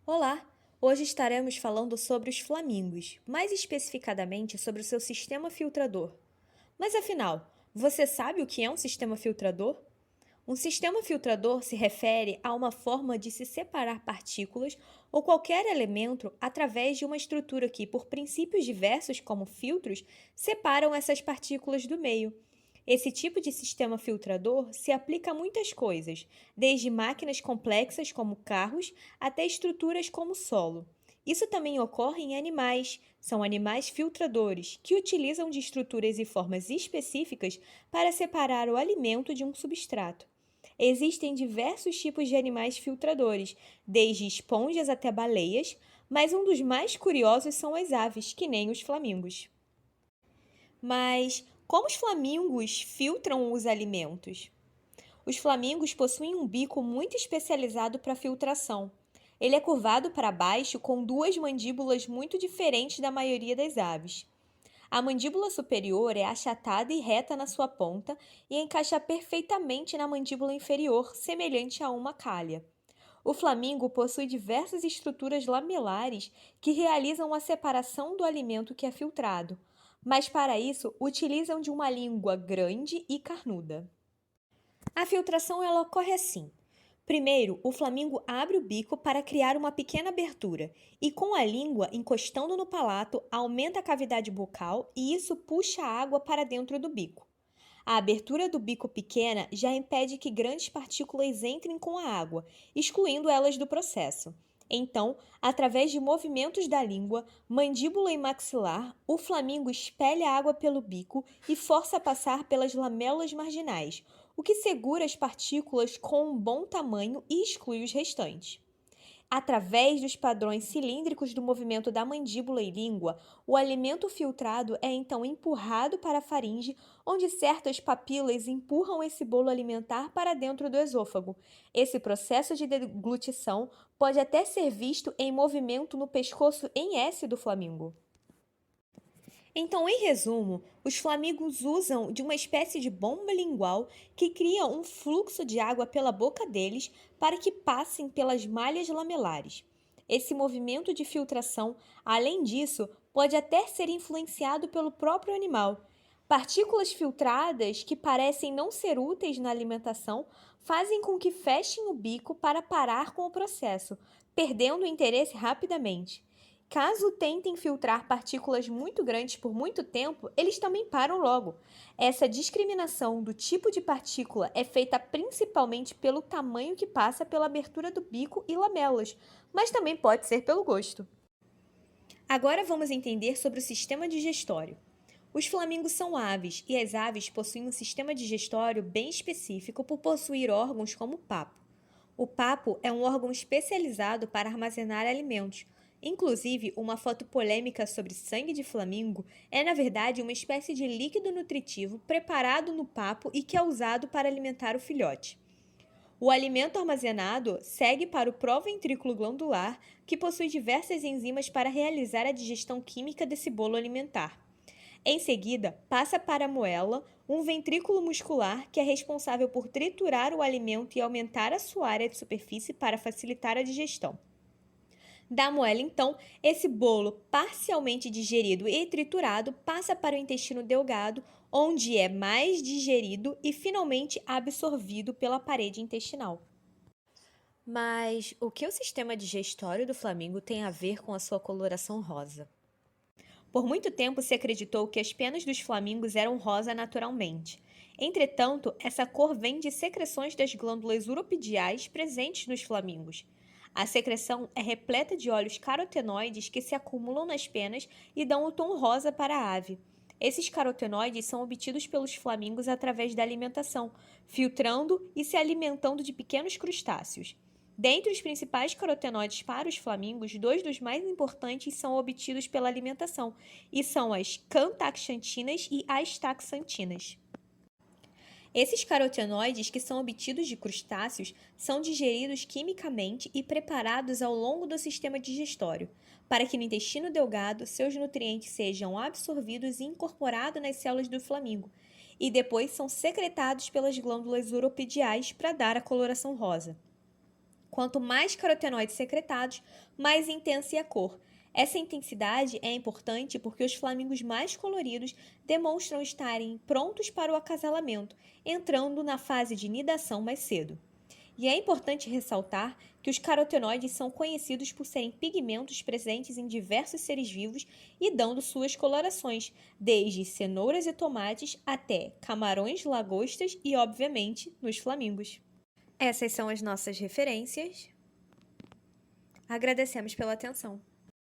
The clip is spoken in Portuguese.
Olá! Hoje estaremos falando sobre os flamingos, mais especificadamente sobre o seu sistema filtrador. Mas afinal, você sabe o que é um sistema filtrador? Um sistema filtrador se refere a uma forma de se separar partículas ou qualquer elemento através de uma estrutura que, por princípios diversos, como filtros, separam essas partículas do meio. Esse tipo de sistema filtrador se aplica a muitas coisas, desde máquinas complexas como carros até estruturas como solo. Isso também ocorre em animais. São animais filtradores, que utilizam de estruturas e formas específicas para separar o alimento de um substrato. Existem diversos tipos de animais filtradores, desde esponjas até baleias, mas um dos mais curiosos são as aves, que nem os flamingos. Mas como os flamingos filtram os alimentos? Os flamingos possuem um bico muito especializado para filtração. Ele é curvado para baixo com duas mandíbulas muito diferentes da maioria das aves. A mandíbula superior é achatada e reta na sua ponta e encaixa perfeitamente na mandíbula inferior, semelhante a uma calha. O flamingo possui diversas estruturas lamelares que realizam a separação do alimento que é filtrado, mas para isso utilizam de uma língua grande e carnuda. A filtração ela ocorre assim. Primeiro, o flamingo abre o bico para criar uma pequena abertura e, com a língua encostando no palato, aumenta a cavidade bucal e isso puxa a água para dentro do bico. A abertura do bico pequena já impede que grandes partículas entrem com a água, excluindo elas do processo. Então, através de movimentos da língua, mandíbula e maxilar, o flamingo espelha a água pelo bico e força a passar pelas lamelas marginais, o que segura as partículas com um bom tamanho e exclui os restantes. Através dos padrões cilíndricos do movimento da mandíbula e língua, o alimento filtrado é então empurrado para a faringe, onde certas papilas empurram esse bolo alimentar para dentro do esôfago. Esse processo de deglutição pode até ser visto em movimento no pescoço em S do flamingo. Então, em resumo, os flamingos usam de uma espécie de bomba lingual que cria um fluxo de água pela boca deles para que passem pelas malhas lamelares. Esse movimento de filtração, além disso, pode até ser influenciado pelo próprio animal. Partículas filtradas que parecem não ser úteis na alimentação fazem com que fechem o bico para parar com o processo, perdendo o interesse rapidamente. Caso tentem filtrar partículas muito grandes por muito tempo, eles também param logo. Essa discriminação do tipo de partícula é feita principalmente pelo tamanho que passa pela abertura do bico e lamelas, mas também pode ser pelo gosto. Agora vamos entender sobre o sistema digestório. Os flamingos são aves e as aves possuem um sistema digestório bem específico por possuir órgãos como o papo. O papo é um órgão especializado para armazenar alimentos. Inclusive, uma foto polêmica sobre sangue de flamingo é, na verdade, uma espécie de líquido nutritivo preparado no papo e que é usado para alimentar o filhote. O alimento armazenado segue para o proventrículo glandular, que possui diversas enzimas para realizar a digestão química desse bolo alimentar. Em seguida, passa para a moela, um ventrículo muscular que é responsável por triturar o alimento e aumentar a sua área de superfície para facilitar a digestão. Da moela, então, esse bolo parcialmente digerido e triturado passa para o intestino delgado, onde é mais digerido e finalmente absorvido pela parede intestinal. Mas o que o sistema digestório do flamingo tem a ver com a sua coloração rosa? Por muito tempo se acreditou que as penas dos flamingos eram rosa naturalmente. Entretanto, essa cor vem de secreções das glândulas uropidiais presentes nos flamingos. A secreção é repleta de óleos carotenoides que se acumulam nas penas e dão o tom rosa para a ave. Esses carotenoides são obtidos pelos flamingos através da alimentação, filtrando e se alimentando de pequenos crustáceos. Dentre os principais carotenoides para os flamingos, dois dos mais importantes são obtidos pela alimentação, e são as cantaxantinas e astaxantinas. Esses carotenoides, que são obtidos de crustáceos, são digeridos quimicamente e preparados ao longo do sistema digestório, para que no intestino delgado seus nutrientes sejam absorvidos e incorporados nas células do flamingo, e depois são secretados pelas glândulas uropidiais para dar a coloração rosa. Quanto mais carotenoides secretados, mais intensa é a cor. Essa intensidade é importante porque os flamingos mais coloridos demonstram estarem prontos para o acasalamento, entrando na fase de nidação mais cedo. E é importante ressaltar que os carotenoides são conhecidos por serem pigmentos presentes em diversos seres vivos e dando suas colorações, desde cenouras e tomates até camarões, lagostas e, obviamente, nos flamingos. Essas são as nossas referências. Agradecemos pela atenção.